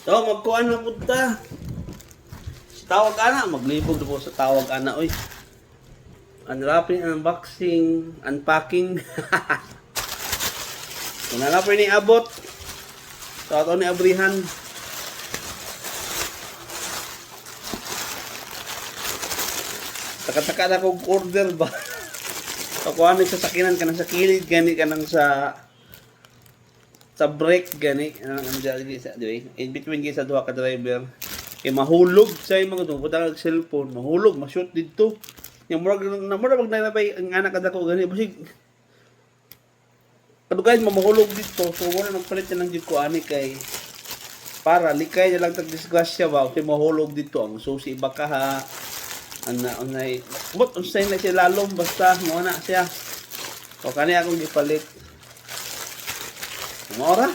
So, magkuhan na punta. Si tawag ana, maglibog na po sa tawag ana. Uy, unwrapping, unboxing, unpacking. Kung na po ni abot. So, ito ni Abrihan. Taka-taka na kong order ba? So, kung ano sa sakinan ka sa kilid, gani ka nang sa break, gani. In between kayo sa duha ka driver. Kaya mahulog sa mga ito. Punta ka cellphone, mahulog, ma-shoot dito. Yung murag magnanapay ang anak ka dako, gani. Basig, kadugayin mo, mahulog dito. So, muna nagpalit na ng dito ko, ani kay para likay na lang tag-disgrasya ba. Kasi mahulog dito. Ang susi iba ka ha. Unay but unsay na siya lalom basta mo na siya o kani akong gipalit mora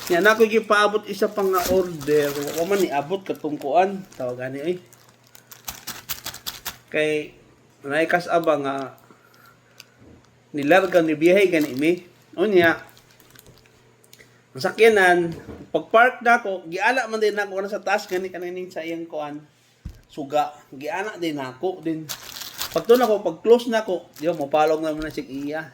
yan ako gipaabot isa pang nga order o man niabot katungkuan tawag gani ay kay naikas aba nga nilarga ni biyahe gani mi unya ang sakyanan pag park na ako giala man din ako sa taas gani kaning sa iyang kuan suga, giana din ako din. Pag to nako, pag close na ako, yo mapalong na muna si iya.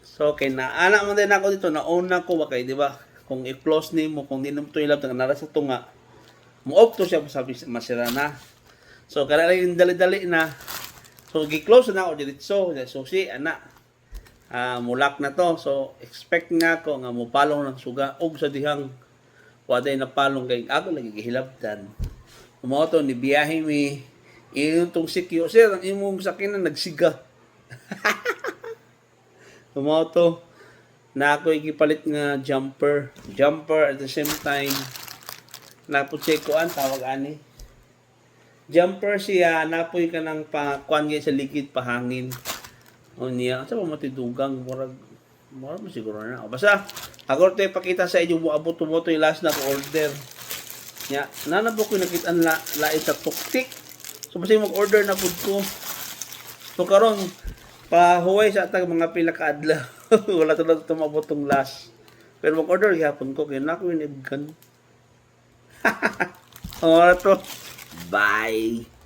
So kay naana man din ako dito, nauna ko ba kay di ba? Kung i-close nimo, kung di mo to ilab nara sa tunga, mo-off to siya sa masira na. So kada lang dali-dali na. So gi-close na ako diretso, so si ana. Mulak na to. So expect nga ako nga mopalong ng suga og sa dihang waday na palong kay ako lagi gihilabtan. Umoto ni biyahe mi yung tong sikyo sir ang imong sakinan nagsiga. Umoto na ako igipalit nga jumper at the same time napud siya kuan tawag ani jumper siya napoy ka ng kuan sa likid pahangin o niya sa matidugang murag mo siguro na basta ako tayo pakita sa inyo mo abot mo to yung last na order. Ya, nanabo ko nakitaan lain sa tuktik. So basta mag-order na pud ko. So karon pahuway sa atag mga pila ka adlaw. Wala to na tumabot tong last. Pero mag-order gyapon ko kay nako inibgan. Ora to. Bye.